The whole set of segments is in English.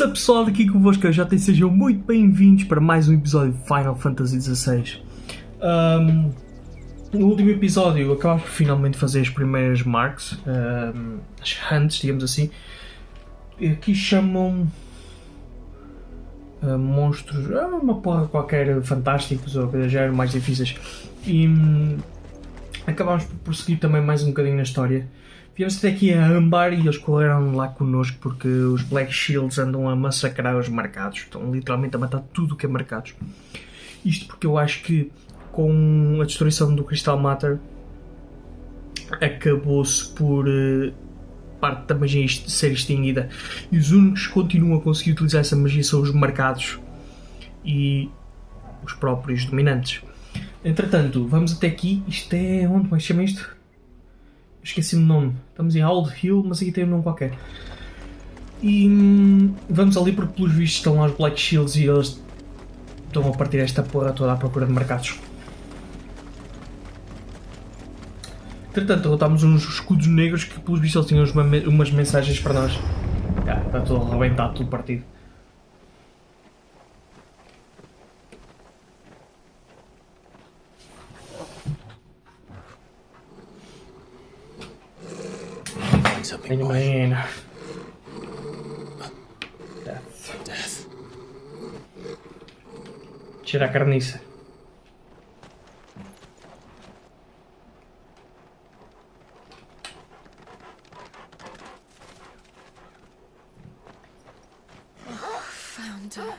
What's up pessoal, aqui convosco, sejam muito bem-vindos para mais um episódio de Final Fantasy XVI. No último episódio acabámos por finalmente fazer as primeiras marks, as hunts, digamos assim. Aqui chamam monstros, uma porra qualquer, fantásticos ou coisa já eram mais difíceis. E acabámos por prosseguir também mais um bocadinho na história. Viemos até aqui a Ambar e eles correram lá connosco porque os Black Shields andam a massacrar os marcados. Estão literalmente a matar tudo o que é marcados. Isto porque eu acho que com a destruição do Crystal Matter acabou-se por parte da magia ser extinguida. E os únicos que continuam a conseguir utilizar essa magia são os marcados e os próprios dominantes. Entretanto, vamos até aqui. Isto é... onde mais chama isto? Esqueci-me o nome. Estamos em Old Hill, mas aqui tem um nome qualquer. E vamos ali porque pelos vistos estão lá os Black Shields e eles estão a partir esta porra toda à procura de mercados. Entretanto, derrotámos uns escudos negros que pelos vistos eles tinham umas mensagens para nós. Está tudo arrebentado, tudo partido. Man. Death. Cheira a carniça. Found her.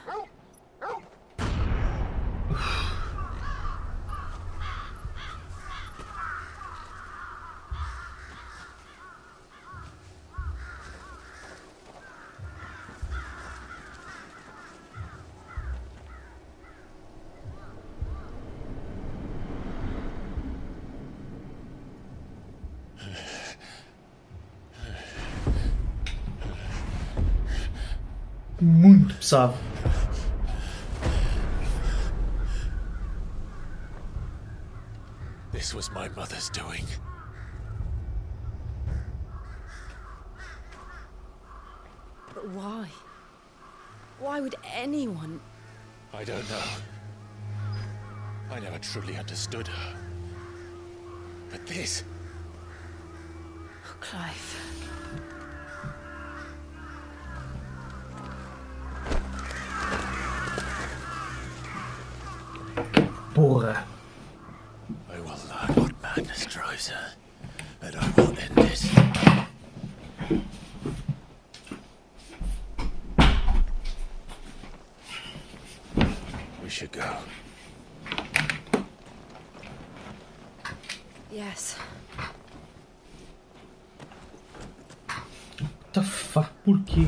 Muito pesado. This was my mother's doing. But why? Why would anyone? I don't know. I never truly understood her. But this... Oh, Clive. Porra. I will learn what madness drives her, and I will end it. We should go. Yes. What the fuck? Por quê?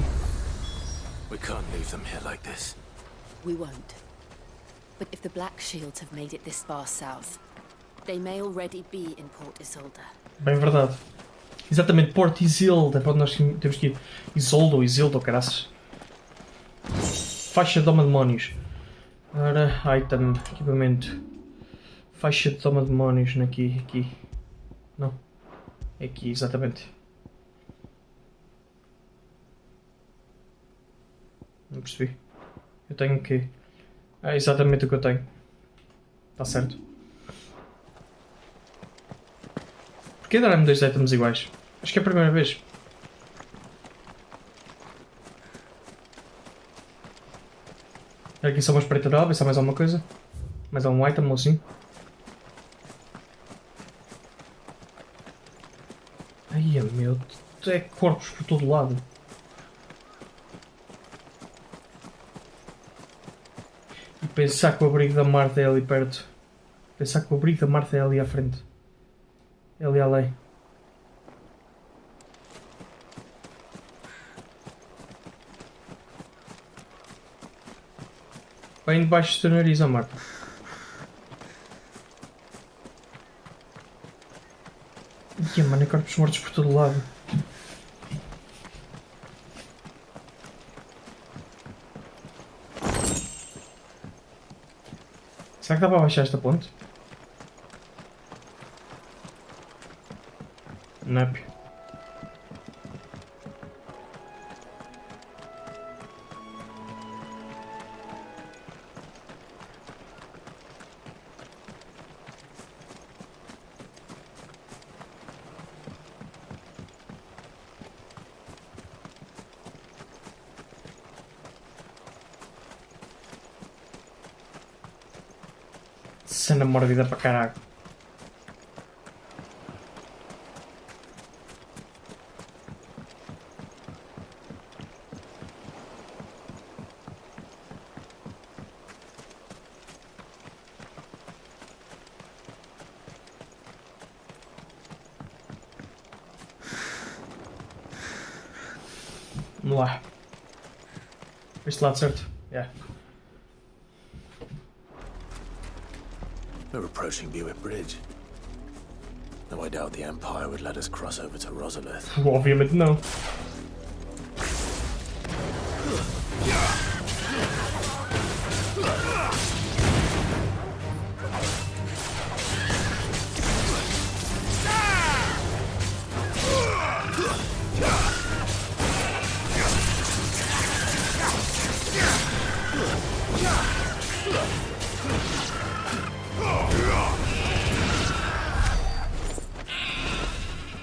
We can't leave them here like this. We won't. But if the Black Shields have made it this far south, they may already be in Port Isolde. Bem verdade. Exatamente, Port Isolde é para onde nós temos que ir. Isolde ou Isilde ou caraças. Faixa de Doma Demónios. Ora, item, equipamento. Faixa de Doma Demónios, aqui. Não. É aqui, exatamente. Não percebi. Eu tenho que... é exatamente o que eu tenho. Está certo. Porquê dar-me dois itens iguais? Acho que é a primeira vez. Aqui só uma espreitadora, ver se há mais alguma coisa. Mais algum item ou assim. Ai meu, é corpos por todo lado. E pensar que o abrigo da Marta é ali perto. Pensar que o abrigo da Marta é ali à frente. É ali além. Bem debaixo do teu nariz, ó Marta. Ia, mano, é corpos mortos por todo lado. Será que dá para baixar esta ponte? Nope. cena mórbida para caralho. Vamos lá. Este lado certo? Yeah. We're approaching Buick Bridge. Though I doubt the Empire would let us cross over to Rosalith. Obviamente não.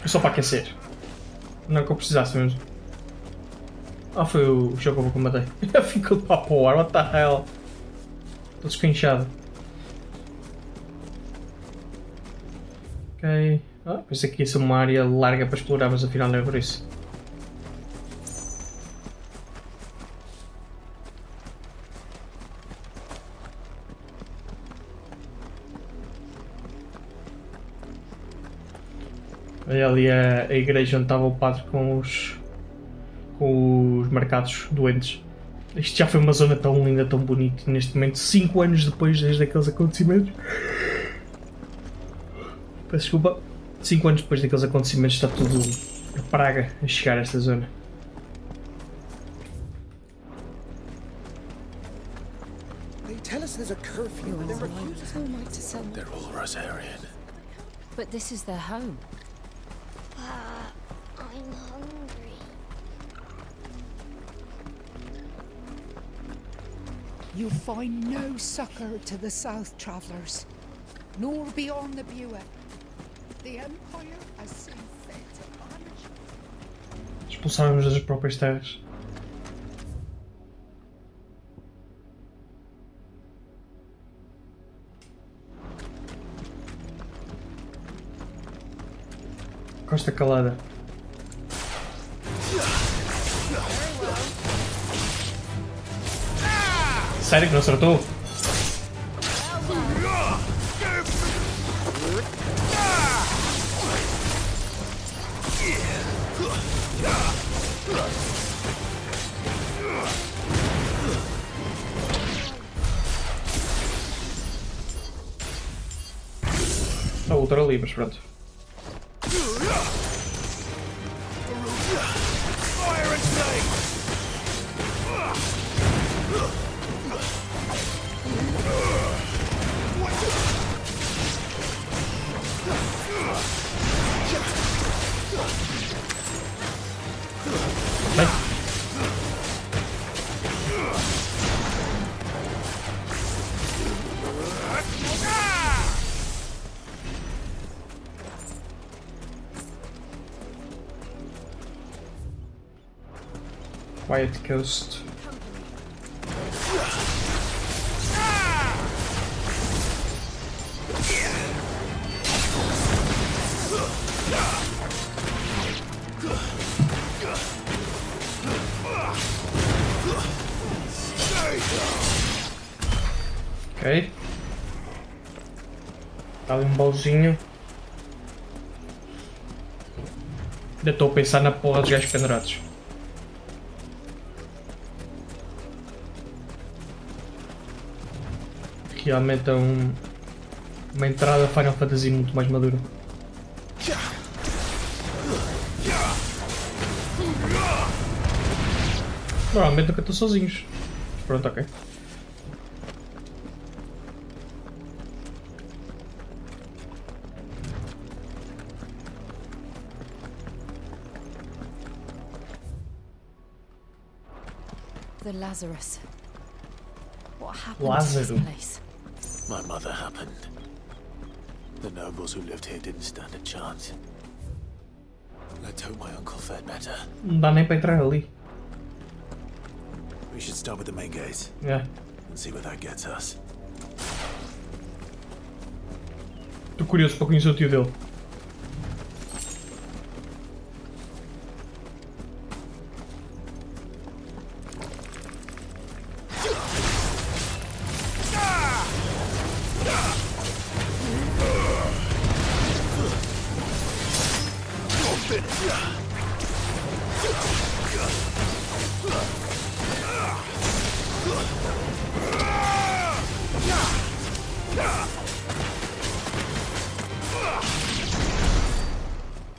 Só para aquecer. Não é que eu precisasse mesmo. Ah, foi o jogo que eu matei. Ficou para o ar, what the hell? Estou descanchado. Ok. Ah, pensei que ia ser uma área larga para explorar, mas afinal não é por isso. Ali a igreja onde estava o padre com os marcados doentes. Isto já foi uma zona tão linda, tão bonita. Neste momento, 5 anos depois desde aqueles acontecimentos. Peço desculpa. 5 anos depois daqueles acontecimentos está tudo a praga a chegar a esta zona. They tell us there's a curfew and they're refusing. They're all Rosarian. But this is their home. I'm hungry. You find no succor to the south travellers, nor beyond the Buick. The Empire has seen fit to punish. Expulsaram-nos das próprias terras. Costa Calada. Sério que não acertou? A outra ali, mas pronto. Bem. Quiet Coast. Ok. Está ali um baúzinho. Ainda estou a pensar na porra dos gajos pendurados. Realmente é uma entrada Final Fantasy muito mais madura. Normalmente nunca estou sozinhos. Pronto, ok. The Lazarus. What happened Lazarus. to this place? My mother happened. The nobles who lived here didn't stand a chance. Let's hope my uncle fared better. Não dá nem para entrar ali. We should start with the main gates Yeah. and see where that gets us. curioso para conhecer o tio dele.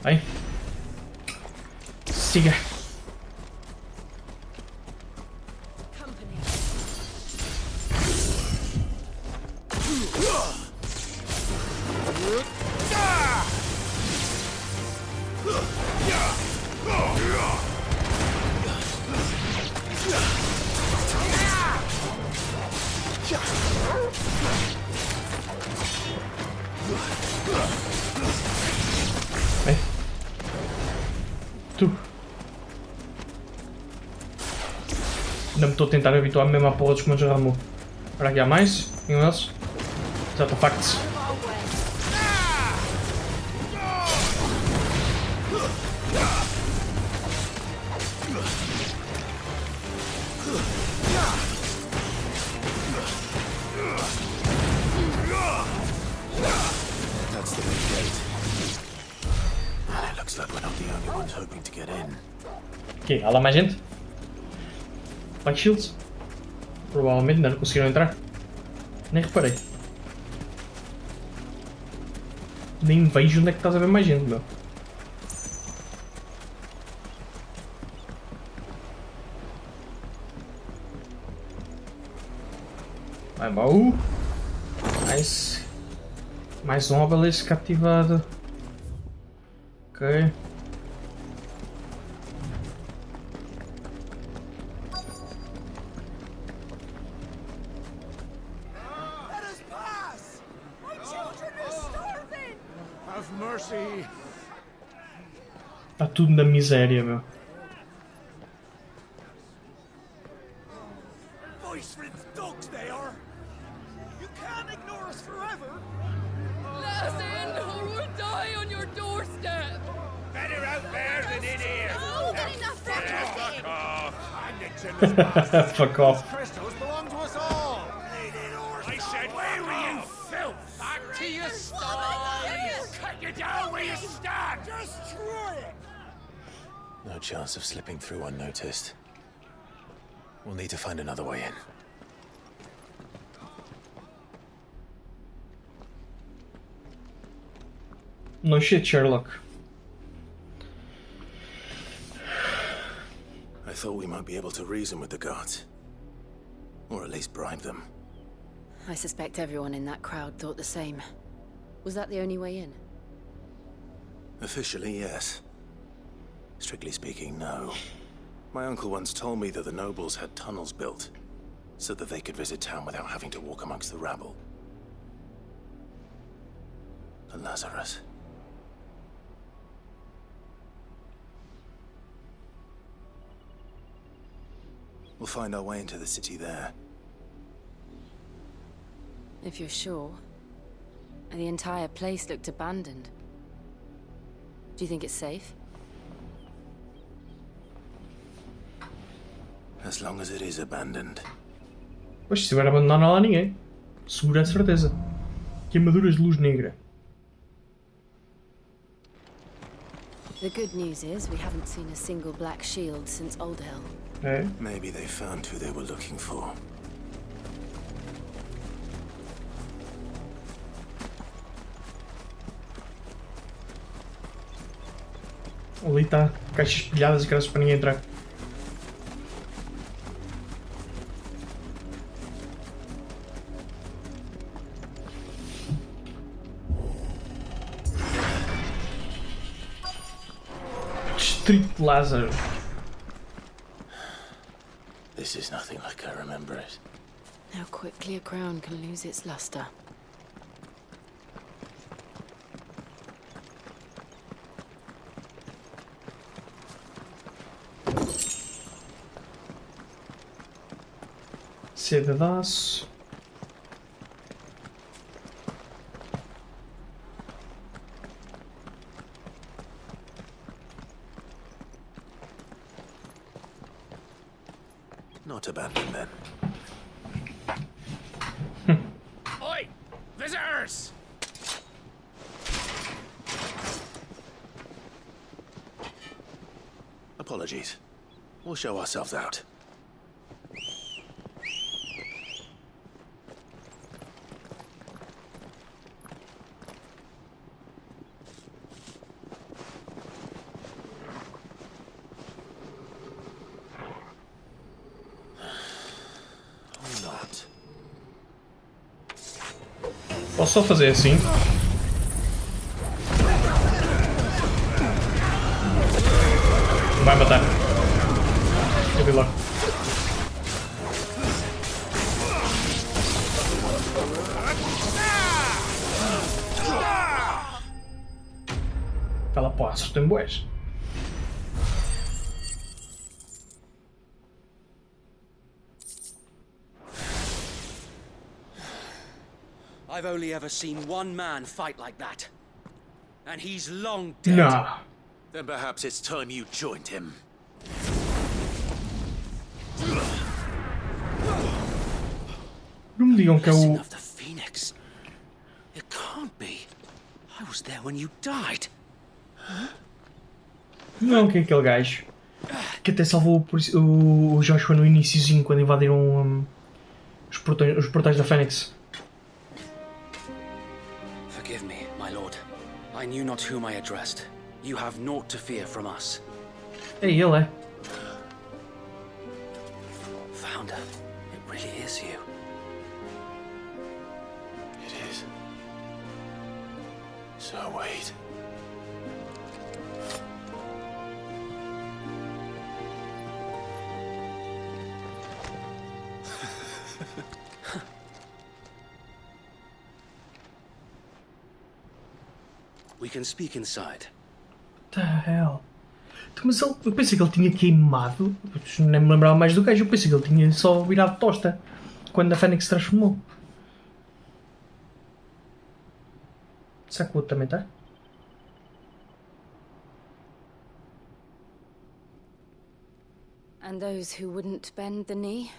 Vai. Siga. Vai. Tu. Ainda me estou a tentar habituar mesmo à porra dos comandos de Ramon. Agora aqui há mais. Nenhum deles. Exato, facts. That's the main gate. And it looks like we're not the only ones hoping to get in. Ok, há lá mais gente? Black Shields? Provavelmente ainda não conseguiram entrar. Nem reparei. Nem vejo onde é que estás a ver mais gente, meu. Vai, baú. Nice. Mais um obelisco ativado. Ok. Let us pass! My children are starving! Have mercy! Está tudo na miséria, meu. Voice-riddled dogs they are! You can't ignore us forever! Let us in, or we'll die on your doorstep. Better out there than in here! Oh, getting that Fuck off! And the children's Fuck off. crystals belong to us all! I said, where were you, filth? Back to your stall! Cut you down where you stand! Destroy it! No chance of slipping through unnoticed. We'll need to find another way in. No shit, Sherlock. I thought we might be able to reason with the guards. Or at least bribe them. I suspect everyone in that crowd thought the same. Was that the only way in? Officially, yes. Strictly speaking, no. My uncle once told me that the nobles had tunnels built, so that they could visit town without having to walk amongst the rabble. The Lazarus. We'll find our way into the city there. If you're sure. The entire place looked abandoned. Do you think it's safe? As long as it is abandoned. Pois, se estiver abandonado não há lá ninguém. Segura a certeza. Queimaduras de luz negra. The good news is we haven't seen a single black shield since Old Hill. É. Maybe they found who they were looking for. Ali está. Caixas espelhadas e caras para ninguém entrar. Distrito Lázaro. This is nothing like I remember it. How quickly a crown can lose its luster. Seda de aço. not abandon then. Oi! Visitors! Apologies. We'll show ourselves out. Or not. Posso só fazer assim? Vai matar. Eu vi logo. Aquela porra acertou em boés. I've only ever seen one man fight like that. And he's long dead. Nah. Then perhaps it's time you joined him. Não me digam que é Blessing o... of the Phoenix. It can't be. I was there when you died. Não, que é aquele gajo que até salvou o Joshua no iniciozinho quando invadiram os portais da Fênix. Forgive me, my lord. I knew not whom I addressed. You have naught to fear from us. É ele, é. Founder, it really is you. It is. So wait. We can speak inside. What the hell? Mas eu pensei que ele tinha queimado. Nem me lembrava mais do gajo. Eu pensei que ele tinha só virado tosta quando a Fênix se transformou. Será que o outro também está? And those who wouldn't bend the knee?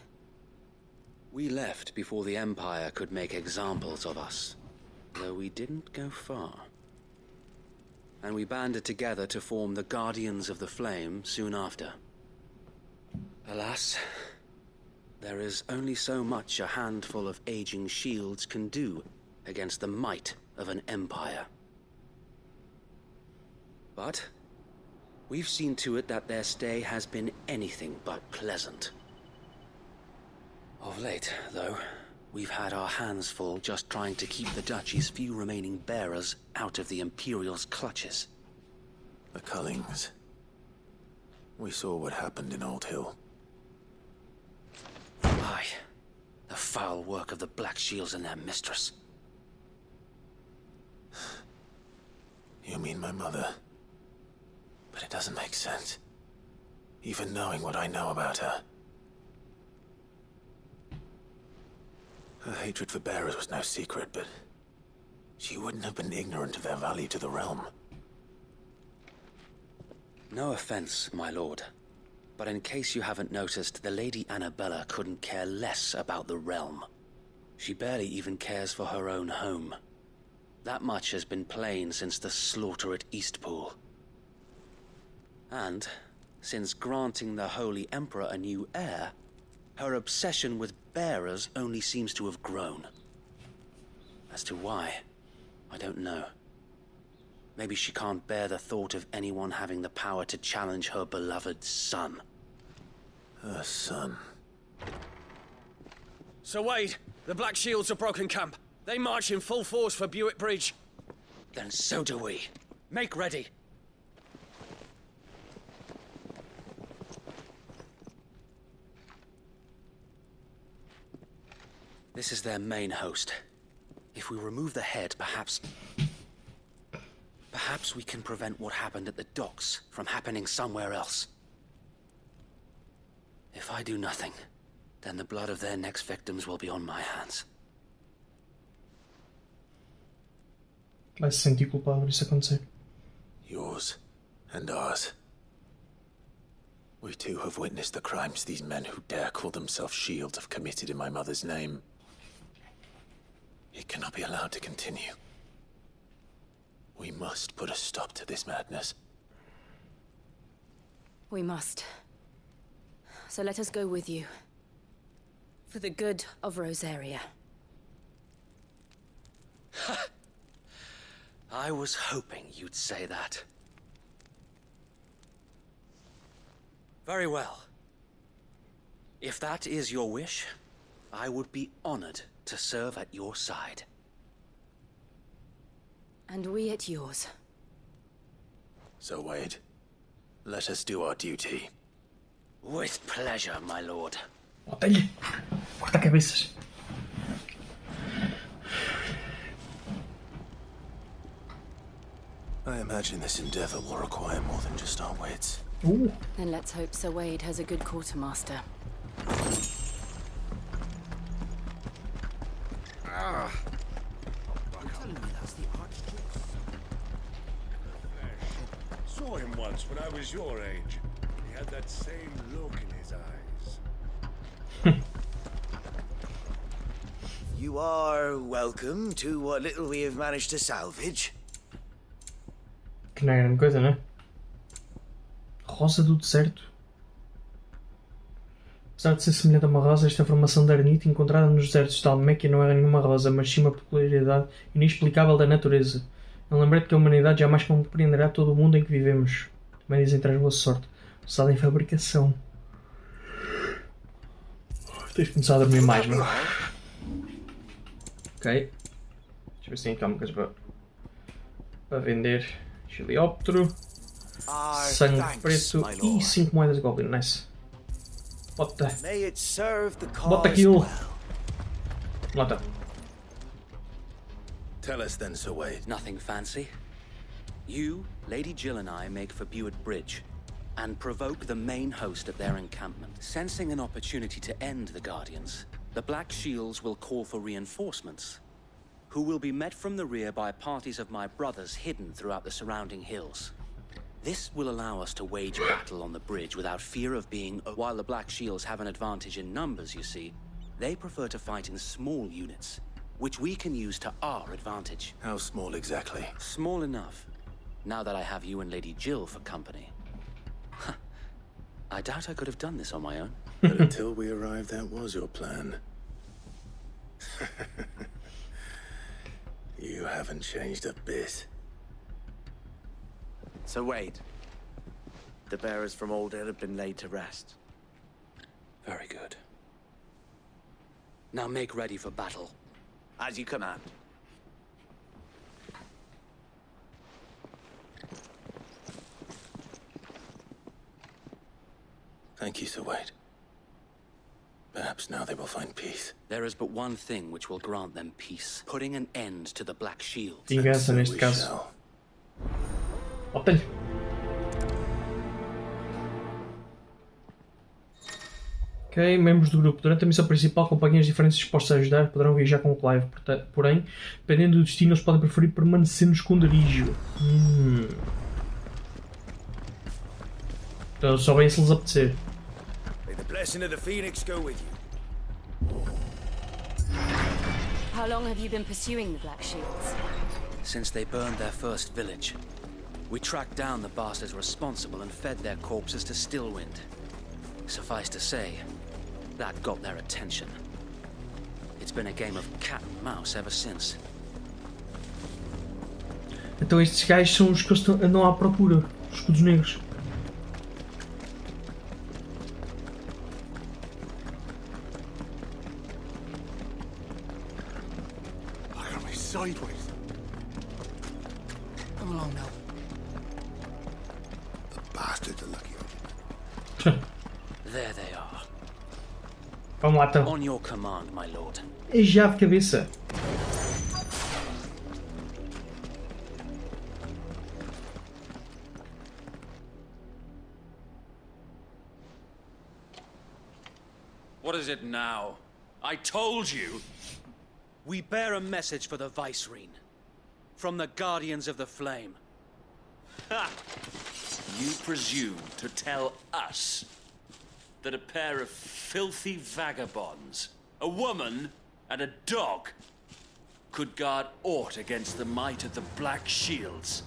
We left before the Empire could make examples of us, though we didn't go far. And we banded together to form the Guardians of the Flame soon after. Alas, there is only so much a handful of aging shields can do against the might of an empire. But we've seen to it that their stay has been anything but pleasant. Of late, though, we've had our hands full just trying to keep the Duchy's few remaining bearers out of the Imperial's clutches. The Cullings. We saw what happened in Old Hill. Aye, the foul work of the Black Shields and their mistress. You mean my mother? But it doesn't make sense. Even knowing what I know about her. Her hatred for bearers was no secret, but she wouldn't have been ignorant of their value to the realm. No offense, my lord, but in case you haven't noticed, the Lady Annabella couldn't care less about the realm. She barely even cares for her own home. That much has been plain since the slaughter at Eastpool. And, since granting the Holy Emperor a new heir, her obsession with bearers only seems to have grown. As to why, I don't know. Maybe she can't bear the thought of anyone having the power to challenge her beloved son. Her son. Sir Wade, the Black Shields have broken camp. They march in full force for Buick Bridge. Then so do we. Make ready. This is their main host. If we remove the head, perhaps we can prevent what happened at the docks from happening somewhere else. If I do nothing, then the blood of their next victims will be on my hands. Vai se sentir culpado por isso acontecer. Yours and ours. We too have witnessed the crimes these men who dare call themselves shields have committed in my mother's name. It cannot be allowed to continue. We must put a stop to this madness. We must. So let us go with you. For the good of Rosaria. I was hoping you'd say that. Very well. If that is your wish, I would be honored to serve at your side. And we at yours. So, Wade, let us do our duty. With pleasure, my lord. Bota-lhe. Corta cabeças. I imagine this endeavor will require more than just our wits. Then let's hope Sir Wade has a good quartermaster. Saw him once when I was your age. He had that same look in his eyes. You are welcome to what little we have managed to salvage. Que não é grande coisa, não é? Rosa do deserto. Apesar de ser semelhante a uma rosa, esta formação de arenito encontrada nos desertos de Alméquia não era nenhuma rosa, mas sim uma peculiaridade inexplicável da natureza. É um lembrete que a humanidade jamais compreenderá todo o mundo em que vivemos. Também dizem traz boa sorte. Usada em fabricação. Tens de começar a dormir mais, não é? Ok. Deixa eu ver se tem então uma coisa para vender. Helióptero. Sangue preto e 5 moedas de goblin. Nice. Bota. Bota aquilo. Malta. Tell us then, Sir Wade. Nothing fancy. You, Lady Jill and I make for Buett Bridge and provoke the main host at their encampment. Sensing an opportunity to end the Guardians, the Black Shields will call for reinforcements, who will be met from the rear by parties of my brothers hidden throughout the surrounding hills. This will allow us to wage battle on the bridge without fear of being... While the Black Shields have an advantage in numbers, you see, they prefer to fight in small units, which we can use to our advantage. How small exactly? Small enough, now that I have you and Lady Jill for company. I doubt I could have done this on my own. But until we arrived, that was your plan. You haven't changed a bit. So Wade, the bearers from Oldale have been laid to rest. Very good. Now make ready for battle. As you command. Thank you, Sir Wade. Perhaps now they will find peace. There is but one thing which will grant them peace. Putting an end to the Black Shield. Vingança neste caso. Bota-lhe. Ok, membros do grupo. Durante a missão principal, companhias diferentes dispostas a ajudar poderão viajar com o Clive. Porém, dependendo do destino, eles podem preferir permanecer no esconderijo. Então só bem se lhes apetecer. May the blessing of the Phoenix go with you. How long have you been pursuing the Black Shields? Since they burned their first village. We tracked down the bastards responsible and fed their corpses to Stillwind. Suffice to say, that got their attention. It's been a game of cat and mouse ever since. Então estes gajos são os que andam à procura. Os escudos negros. Sideways. Come along now. The bastards are lucky. There they are. Vamos lá então. On your command, my lord. É já de cabeça. What is it now? I told you! We bear a message for the Vicereine. From the Guardians of the Flame. Ha! You presume to tell us that a pair of filthy vagabonds, a woman and a dog, could guard aught against the might of the Black Shields?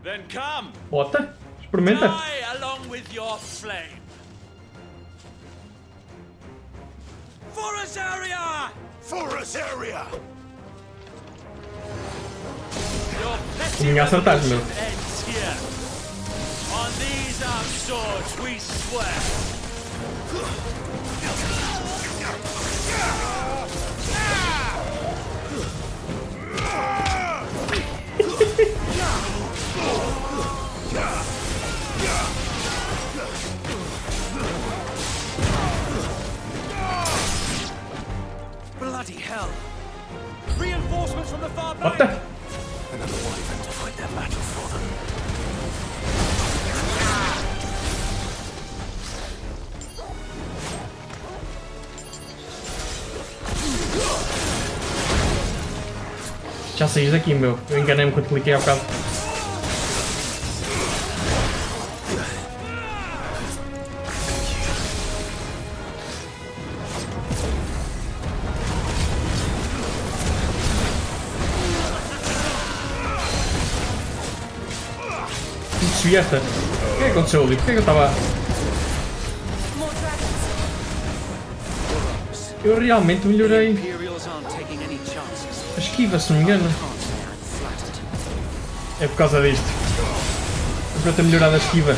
Then come! Bota, experimenta. Die along with your flame! For us area! For us area! Your petty Ninguém acertar, meu. revolution ends here. On these our swords we swear. Bloody hell! Reinforcements from the far What bank! the? Another wyvern to fight their battle for them. Já saís daqui, meu. Eu enganei-me quando cliquei ao bocado. Desvi esta. O que é que aconteceu ali? Porquê é que eu estava... Eu realmente melhorei Imperials aren't taking any chances. a esquiva, se não me engano. Can't say I'm flattered. É por causa disto. É para ter melhorado a esquiva.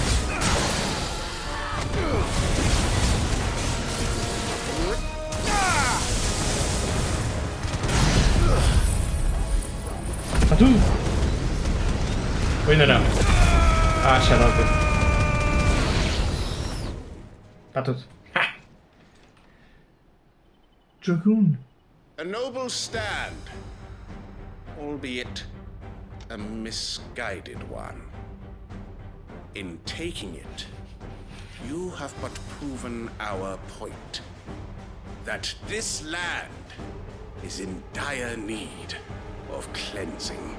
Está tudo? Ou ainda não? Ah, xarope. Está tudo. Ha! Dragoon. A noble stand, albeit a misguided one. In taking it, you have but proven our point. That this land is in dire need of cleansing.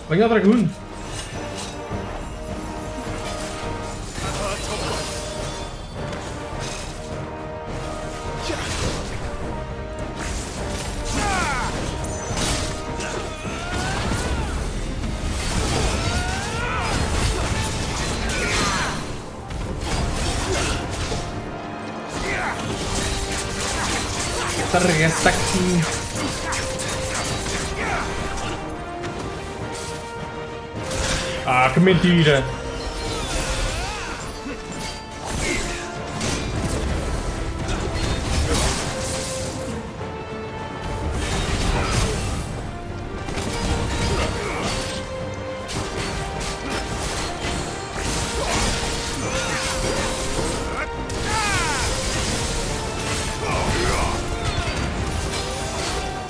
Venha ao Dragoon. Targa-se aqui. Ah, que mentira!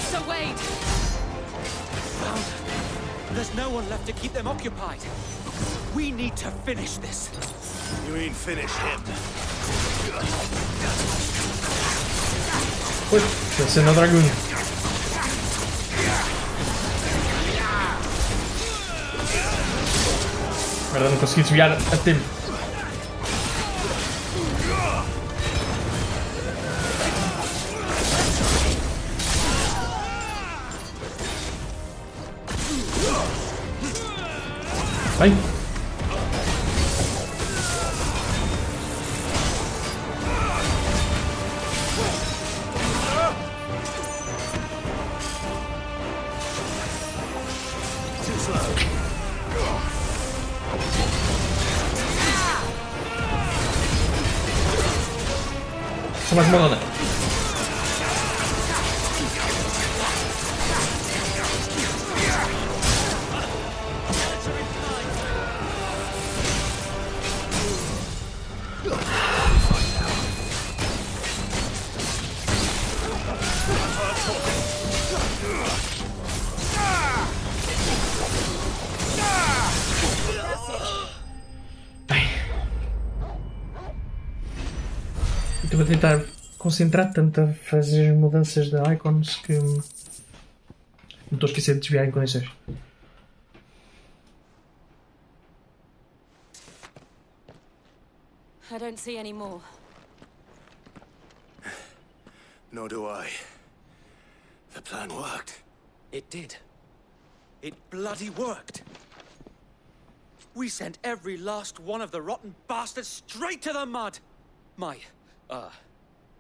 Sir Wade! There's no one left to keep them occupied. We need to finish this. You mean finish him? Pois, deve ser no Dragoon. Merda, não consegui desviar a tempo. Vem! Só mais uma onda. Estou a tentar concentrar tanto a fazer as mudanças de icons que me estou a esquecer de desviar em condições. I don't see any more. Nor do I. The plan worked. It did. It bloody worked. We sent every last one of the rotten bastards straight to the mud.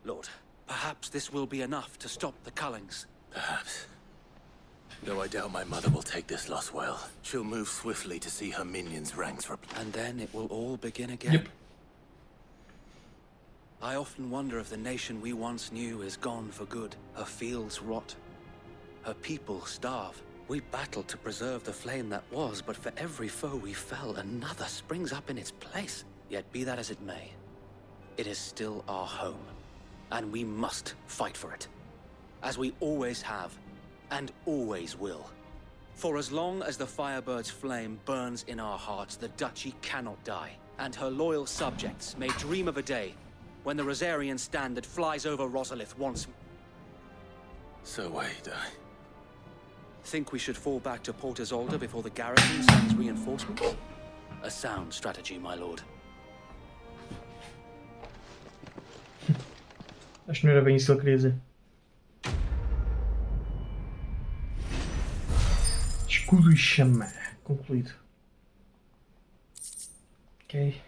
Lord, perhaps this will be enough to stop the Cullings. Perhaps. Though I doubt my mother will take this loss well. She'll move swiftly to see her minions' ranks And then it will all begin again. Yep. I often wonder if the nation we once knew is gone for good. Her fields rot. Her people starve. We battled to preserve the flame that was, but for every foe we fell, another springs up in its place. Yet be that as it may, it is still our home, and we must fight for it. As we always have, and always will. For as long as the Firebird's flame burns in our hearts, the Duchy cannot die, and her loyal subjects may dream of a day when the Rosarian standard flies over Rosalith once. So wait, Think we should fall back to Port Isolde before the garrison sends reinforcements? A sound strategy, my lord. Acho que não era bem isso que ele queria dizer. Escudo e chama. Concluído. Ok.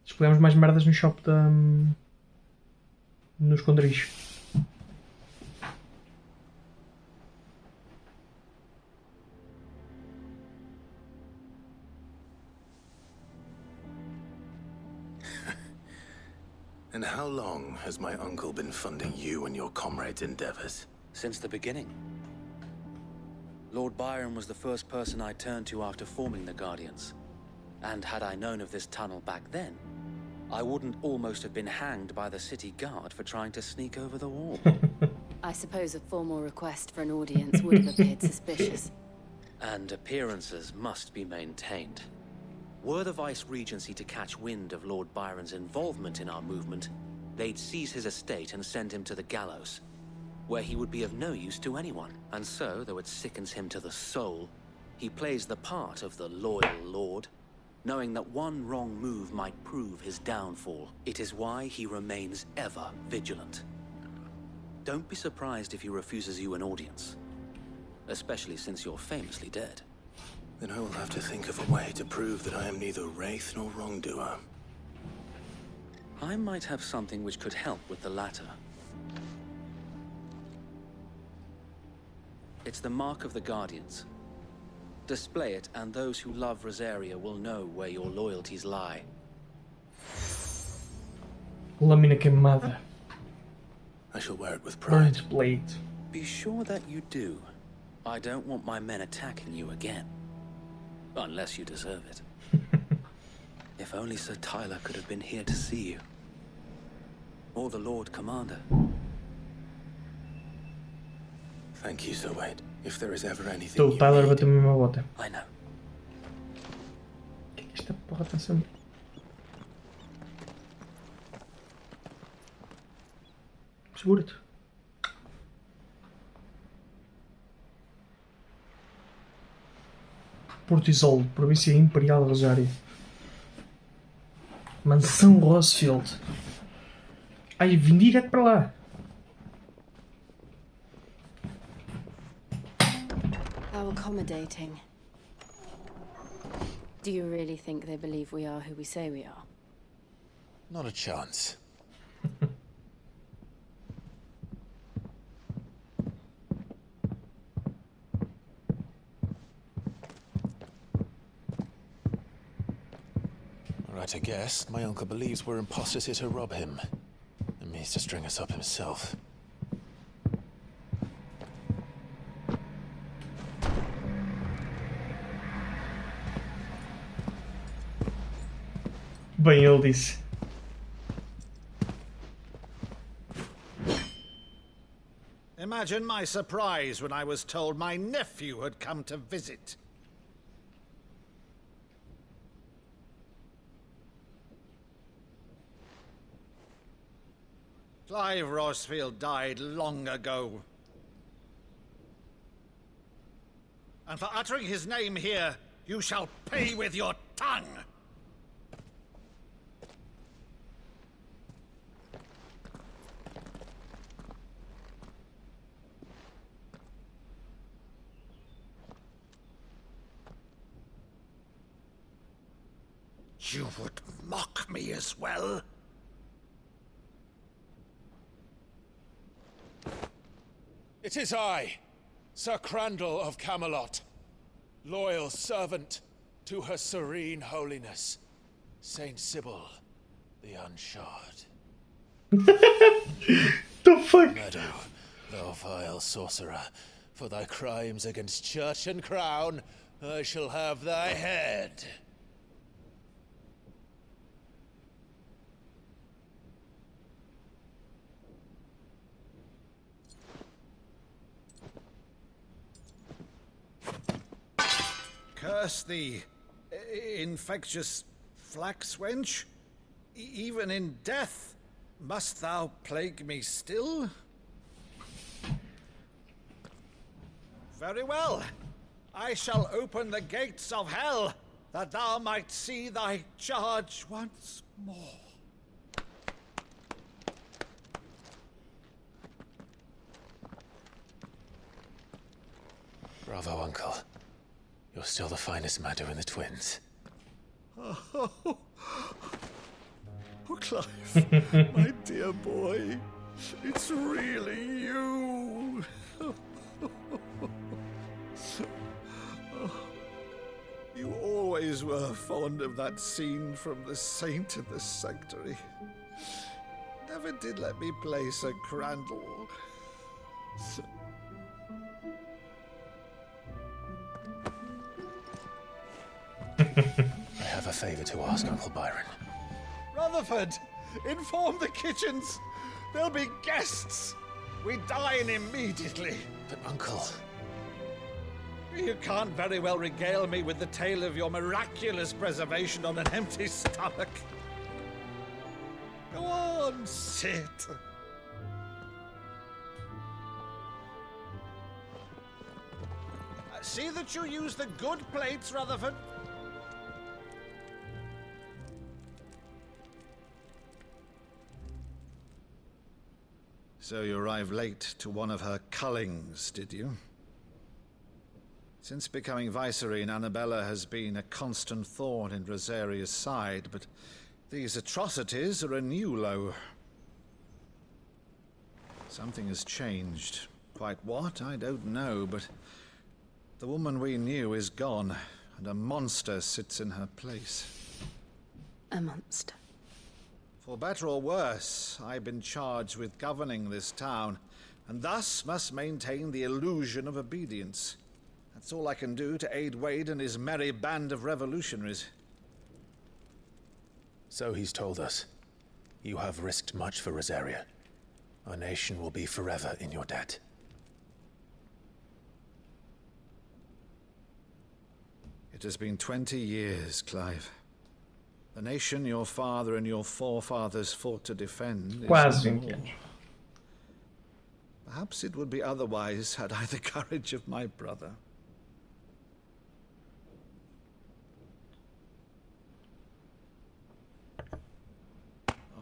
Escolhemos mais merdas no shop da... no esconderijo. And how long has my uncle been funding you and your comrades' endeavors? Since the beginning. Lord Byron was the first person I turned to after forming the Guardians. And had I known of this tunnel back then, I wouldn't almost have been hanged by the city guard for trying to sneak over the wall. I suppose a formal request for an audience would have appeared suspicious. And appearances must be maintained. Were the Vice-Regency to catch wind of Lord Byron's involvement in our movement, they'd seize his estate and send him to the gallows, where he would be of no use to anyone. And so, though it sickens him to the soul, he plays the part of the loyal lord, knowing that one wrong move might prove his downfall. It is why he remains ever vigilant. Don't be surprised if he refuses you an audience, especially since you're famously dead. Then I will have to think of a way to prove that I am neither wraith nor wrongdoer. I might have something which could help with the latter. It's the mark of the Guardians. Display it, and those who love Rosaria will know where your loyalties lie. Lâmina queimada. I shall wear it with pride. Burnt blade. Be sure that you do. I don't want my men attacking you again. Unless you deserve it. If only Sir Tyler could have been here to see you. Or the Lord Commander. Thank you, Sir Wade. If there is ever anything Então, o Tyler bateu-me uma bota. I know. O que é que esta porra está sendo? Segura-te. Porto Isolde, província imperial de Rosário. Mansão Rossfield. Ai, vim direto para lá. How accommodating. Do you really think they believe we are who we say we are? Not a chance. Right, I guess. My uncle believes we're imposters here to rob him. And means to string us up himself. Bem, ele disse. Imagine my surprise when I was told my nephew had come to visit. Clive Rosfield died long ago. And for uttering his name here, you shall pay with your tongue! You would mock me as well? It is I, Sir Crandall of Camelot, loyal servant to Her Serene Holiness, Saint Sybil the Unshod. The fuck? Meadow, thou vile sorcerer, for thy crimes against church and crown, I shall have thy head. Curse thee, infectious flax wench. Even in death, must thou plague me still? Very well. I shall open the gates of hell, that thou might see thy charge once more. Bravo, Uncle. You're still the finest Maddo in the twins. Oh, Clive, my dear boy, it's really you. You always were fond of that scene from The Saint in the Sanctuary. Never did let me play Sir Crandall. I have a favor to ask, Uncle Byron. Rutherford, inform the kitchens. There'll be guests. We dine immediately. But, Uncle... You can't very well regale me with the tale of your miraculous preservation on an empty stomach. Go on, sit. See that you use the good plates, Rutherford. So you arrived late to one of her cullings, did you? Since becoming Vicereine, Annabella has been a constant thorn in Rosaria's side, but these atrocities are a new low. Something has changed. Quite what, I don't know, but the woman we knew is gone, and a monster sits in her place. A monster. For better or worse, I've been charged with governing this town, and thus must maintain the illusion of obedience. That's all I can do to aid Wade and his merry band of revolutionaries. So he's told us. You have risked much for Rosaria. Our nation will be forever in your debt. It has been 20 years, Clive. The nation your father and your forefathers fought to defend is small. Perhaps it would be otherwise had I the courage of my brother.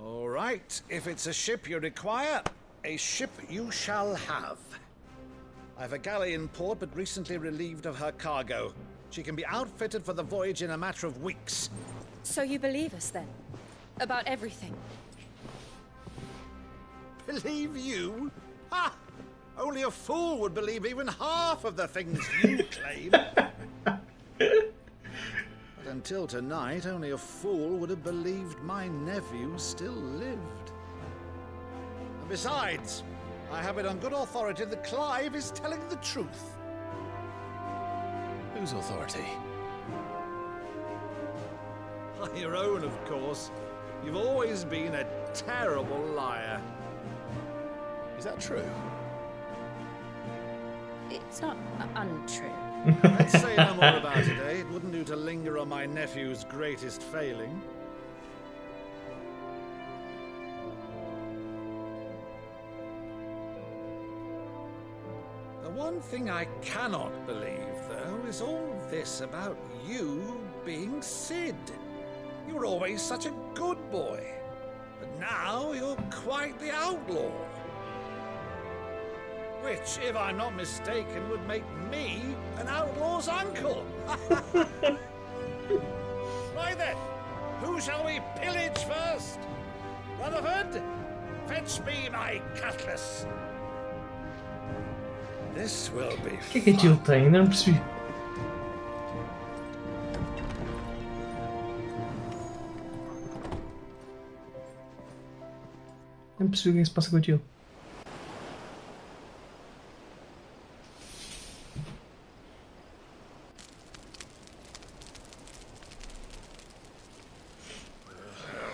All right, if it's a ship you require, a ship you shall have. I've a galley in port, but recently relieved of her cargo. She can be outfitted for the voyage in a matter of weeks. So you believe us, then? About everything? Believe you? Ha! Only a fool would believe even half of the things you claim. But until tonight, only a fool would have believed my nephew still lived. And besides, I have it on good authority that Clive is telling the truth. Whose authority? Your own, of course. You've always been a terrible liar. Is that true? It's not untrue. Let's say no more about it, eh? It wouldn't do to linger on my nephew's greatest failing. The one thing I cannot believe, though, is all this about you being Sid. You were always such a good boy, but now you're quite the outlaw. Which, if I'm not mistaken, would make me an outlaw's uncle. Right then, Rutherford, fetch me my cutlass. This will be O que é que aquilo tem? Ainda não percebi. Não percebi o que é que se passa com aquilo.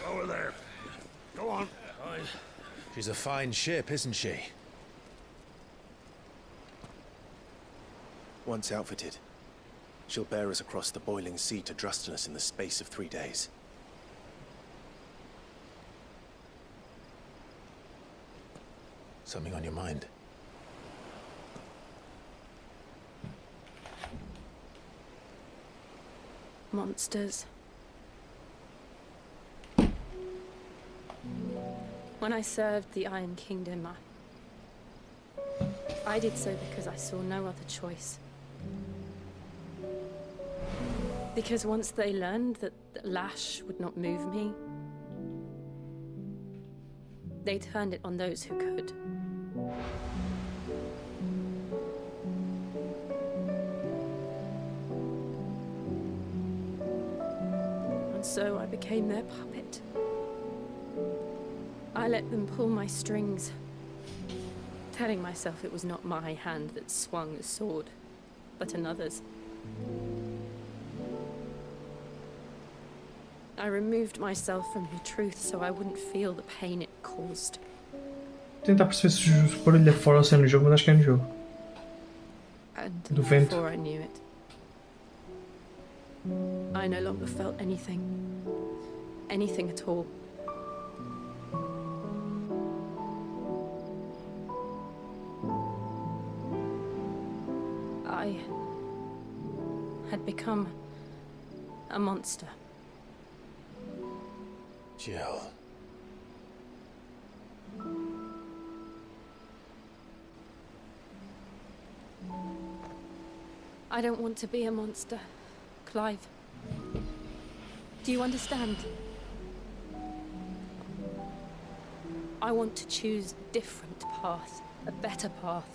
Over there. Go on. She's a fine ship, isn't she? Once outfitted, she'll bear us across the boiling sea to Drustinus in the space of 3 days. Something on your mind? Monsters. When I served the Iron Kingdom, I did so because I saw no other choice. Because once they learned that the lash would not move me, they turned it on those who could. And so I became their puppet. I let them pull my strings, telling myself it was not my hand that swung the sword, but another's. I removed myself from the truth so I wouldn't feel the pain it caused. Tentar perceber se o barulho é fora ou se é no jogo, mas acho que é no jogo. And Do vento. before I knew it, I no longer felt anything. Anything at all. I had become a monster. Jill. I don't want to be a monster, Clive. Do you understand? I want to choose a different path, a better path.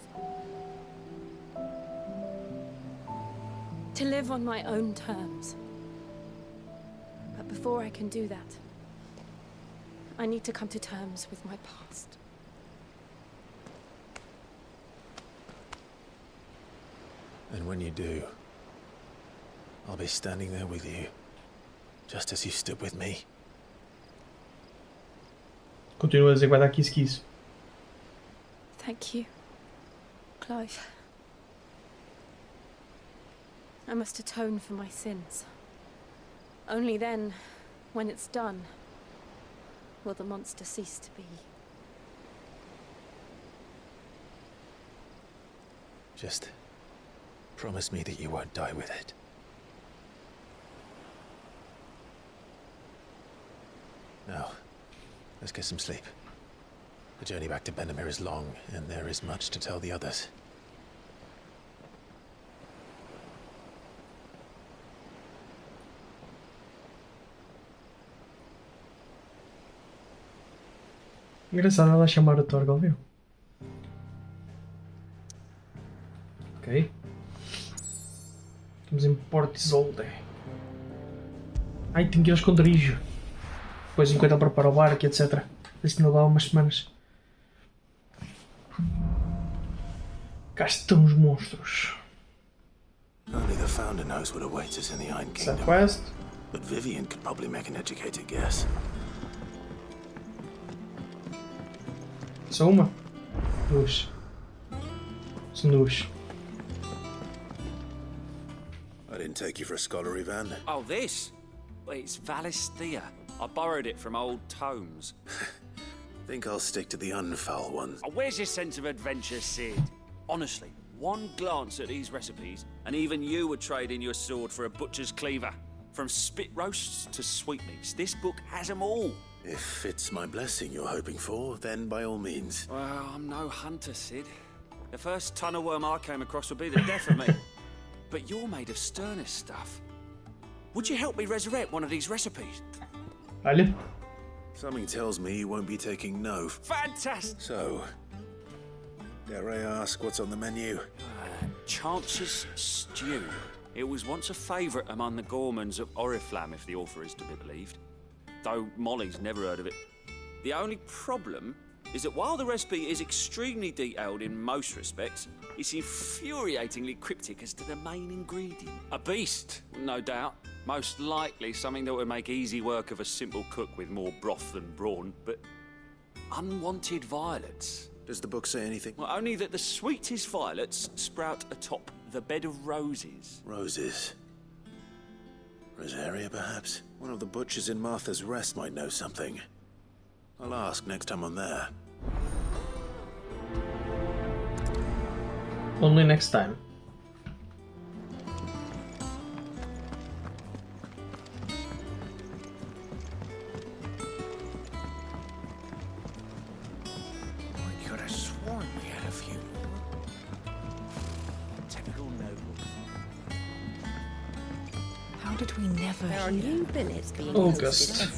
To live on my own terms. But before I can do that, I need to come to terms with my past. And when you do, I'll be standing there with you, just as you stood with me. Continua a dizer que vai dar kiss. Thank you, Clive. I must atone for my sins. Only then, when it's done, will the monster cease to be. Just promise me that you won't die with it. Now, let's get some sleep. The journey back to Benamir is long, and there is much to tell the others. Engraçado ela chamar o Torgal, viu? Ok. Estamos em Port Isolde. Ai, tenho que ir ao esconderijo. Depois, enquanto ele prepara o barco, etc. Isso não dá umas semanas. Cá estão os monstros. Only the Founder knows what awaits us in the Iron Kingdom. Quest. But Vivian could probably make an educated guess. Só uma? Duas. São duas. I didn't take you for a scholar, Ivan. Oh, this? Well, it's Valisthea. I borrowed it from old tomes. Think I'll stick to the unfoul ones. Oh, where's your sense of adventure, Sid? Honestly, one glance at these recipes, and even you would trade in your sword for a butcher's cleaver. From spit roasts to sweetmeats, this book has them all. If it's my blessing you're hoping for, then by all means. Well, I'm no hunter, Sid. The first tunnel worm I came across would be the death of me. But you're made of sterner stuff. Would you help me resurrect one of these recipes? Olha. Something tells me you won't be taking no. Fantastic! So, dare I ask what's on the menu? Chance's Stew. It was once a favourite among the gourmands of Oriflamme, if the author is to be believed. Though Molly's never heard of it. The only problem is that while the recipe is extremely detailed in most respects, it's infuriatingly cryptic as to the main ingredient. A beast, no doubt. Most likely something that would make easy work of a simple cook with more broth than brawn, but unwanted violets. Does the book say anything? Well, only that the sweetest violets sprout atop the bed of roses. Roses. Rosaria, perhaps? One of the butchers in Martha's Rest might know something. I'll ask next time I'm there. Only next time. I could have sworn we had a few. Typical nobles. How did we never There are new billets being August.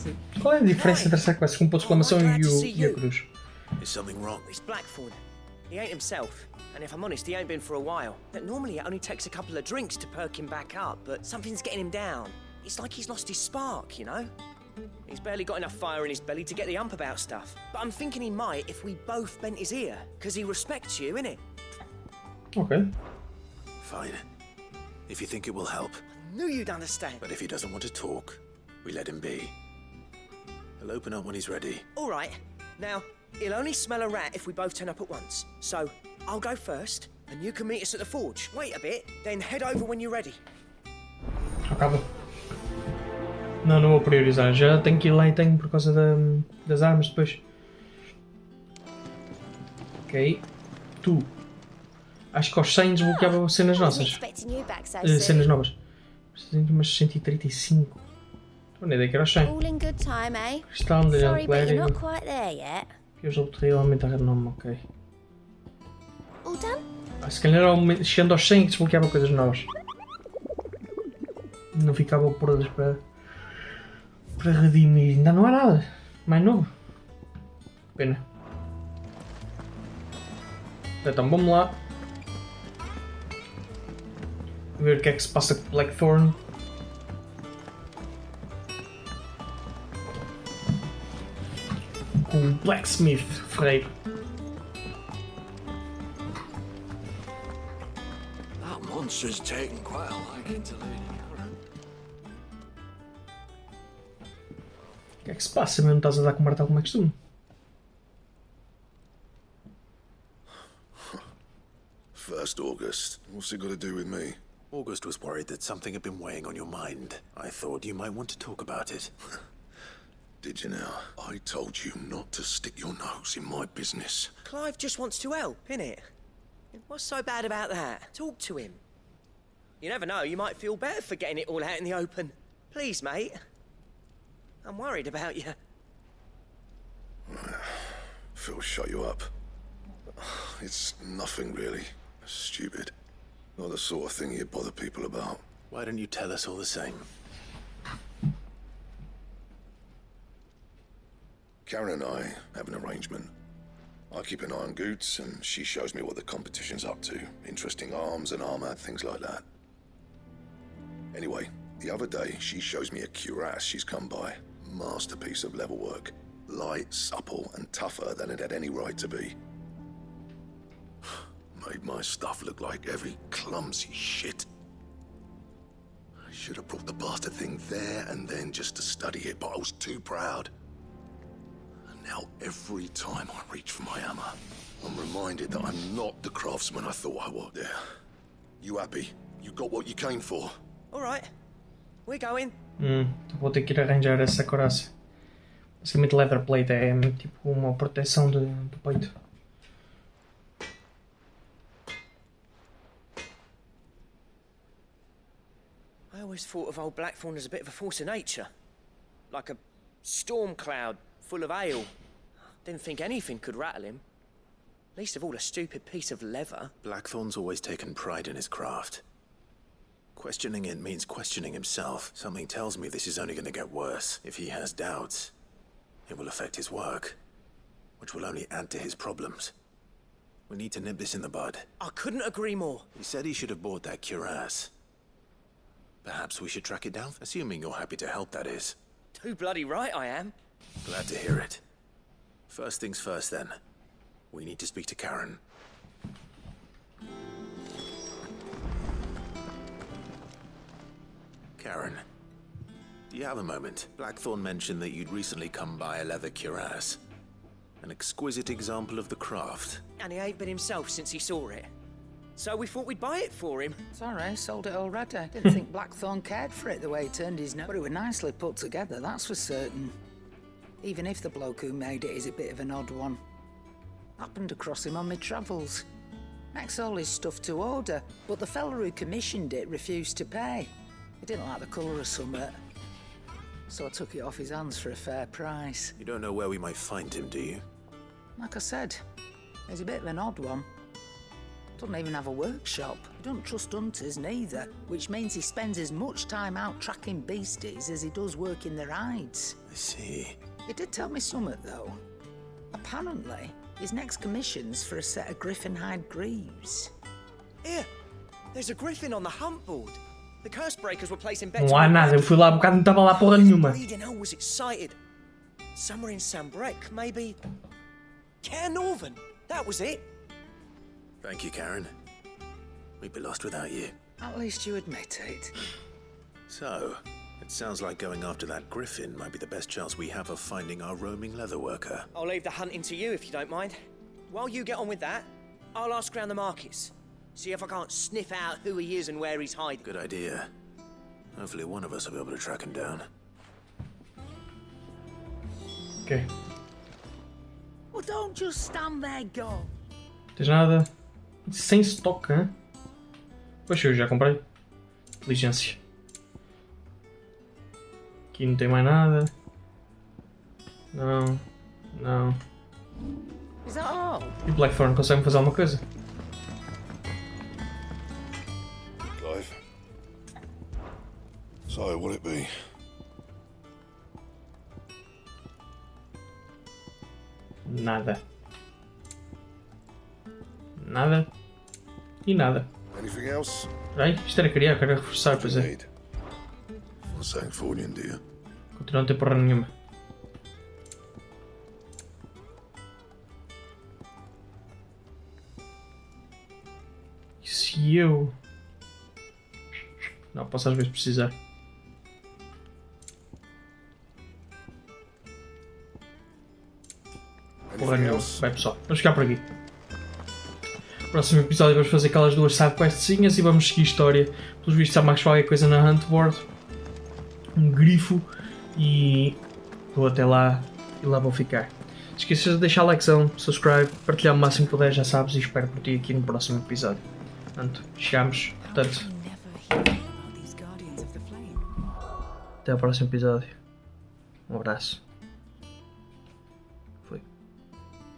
Qual é a diferença entre essa quest com ponto de exclamação e a cruz? Is something wrong? It's Blackthorn. He ain't himself. And if I'm honest, he ain't been for a while. But normally it only takes a couple of drinks to perk him back up, but something's getting him down. It's like he's lost his spark, you know? He's barely got enough fire in his belly to get the ump about stuff. But I'm thinking he might if we both bent his ear, because he respects you, innit? Okay. Fine. If you think it will help. I knew you'd understand. But if he doesn't want to talk, we let him be. He'll open up when he's ready. All right. Now, he'll only smell a rat if we both turn up at once. So, I'll go first, and you can meet us at the forge. Wait a bit, then head over when you're ready. Acaba. Não, não vou priorizar. Já tenho que ir lá e tenho por causa das armas depois. Ok. Tu. Acho que aos 100 desbloqueava cenas nossas. Cenas novas. Preciso de umas 135. Não ideia que era aos 100. Cristal, medalhão clérigo. Piores terrivelmente a renome, ok. Se calhar chegando aos 100 que desbloqueava coisas novas. Não ficava por todas para redimir. Ainda não há nada mais novo. Pena. Então vamos lá. Ver o que é que se passa com Blackthorn. Com o Blacksmith Ferreiro. That monster's taken quite a liking to Lady Karen. O que é que se passa? Mesmo estás a dar com o martelo como é costume? First August. What's it got to do with me? August was worried that something had been weighing on your mind. I thought you might want to talk about it. Did you now? I told you not to stick your nose in my business. Clive just wants to help, innit? What's so bad about that? Talk to him. You never know, you might feel better for getting it all out in the open. Please, mate. I'm worried about you. Phil shut you up. It's nothing really. Stupid. Not the sort of thing you bother people about. Why don't you tell us all the same? Karen and I have an arrangement. I keep an eye on Goots, and she shows me what the competition's up to. Interesting arms and armor, things like that. Anyway, the other day, she shows me a cuirass she's come by. Masterpiece of level work. Light, supple, and tougher than it had any right to be. Made my stuff look like heavy, clumsy shit. I should have brought the bastard thing there and then just to study it, but I was too proud. And now every time I reach for my hammer, I'm reminded that I'm not the craftsman I thought I was. There. You happy? You got what you came for? All right. We're going. Vou ter que ir arranjar essa coraça. Basicamente leather plate é tipo uma proteção do peito. I always thought of old Blackthorn as a bit of a force of nature. Like a storm cloud full of ale. Didn't think anything could rattle him. Least of all a stupid piece of leather. Blackthorn's always taken pride in his craft. Questioning it means questioning himself. Something tells me this is only going to get worse. If he has doubts, It will affect his work, which will only add to his problems. We need to nip this in the bud. I couldn't agree more. He said he should have bought that cuirass. Perhaps we should track it down, assuming you're happy to help, that is. Too bloody right I am. Glad to hear it. First things first, then. We need to speak to Karen. Karen, do you have a moment? Blackthorn mentioned that you'd recently come by a leather cuirass. An exquisite example of the craft. And he ain't been himself since he saw it. So we thought we'd buy it for him. Sorry, sold it already. Didn't think Blackthorn cared for it the way he turned his nose. But it was nicely put together, that's for certain. Even if the bloke who made it is a bit of an odd one. Happened across him on my travels. Makes all his stuff to order, but the fella who commissioned it refused to pay. He didn't like the colour of summit. So I took it off his hands for a fair price. You don't know where we might find him, do you? Like I said, he's a bit of an odd one. Doesn't even have a workshop. He doesn't trust hunters neither, which means he spends as much time out tracking beasties as he does working their hides. I see. He did tell me something, though. Apparently, his next commission's for a set of griffin hide greaves. Here, there's a griffin on the hunt board. The curse breakers were placing bets. Não há nada, eu fui lá um bocado, não estava lá porra nenhuma. Bleeding hell was excited. Somewhere in Sambrec, maybe. Care Northern, that was it. Thank you, Karen. We'd be lost without you. At least you admit it. So, it sounds like going after that griffin might be the best chance we have of finding our roaming leatherworker. I'll leave the hunting to you if you don't mind. While you get on with that, I'll ask around the markets. See if I can't sniff out who he is and where he's hiding. Good idea. Hopefully one of us will be able to track him down. Ok. Well, don't just stand there, go. Tens nada? Sem estoque, hein? Pois eu já comprei. Inteligência. Aqui não tem mais nada. Não. Não. Is that all? E Blackthorn consegue fazer alguma coisa? Clive. So, what'll it be? Nada. Nada. E nada. Anything else? Espera aí, isto era criar, quero reforçar, pois é. Something for you, dear. Continua a não ter porra nenhuma. E se eu... Não, posso às vezes precisar. Porra nenhuma. Vai pessoal, vamos ficar por aqui. No próximo episódio vamos fazer aquelas duas sidequestzinhas e vamos seguir história. Pelos vistos há mais qualquer coisa na Huntboard. Um grifo e vou até lá e lá vou ficar. Não esqueças de deixar likezão, subscribe, partilhar o máximo que puder, já sabes, e espero por ti aqui no próximo episódio. Portanto, chegamos, portanto, até ao próximo episódio. Um abraço.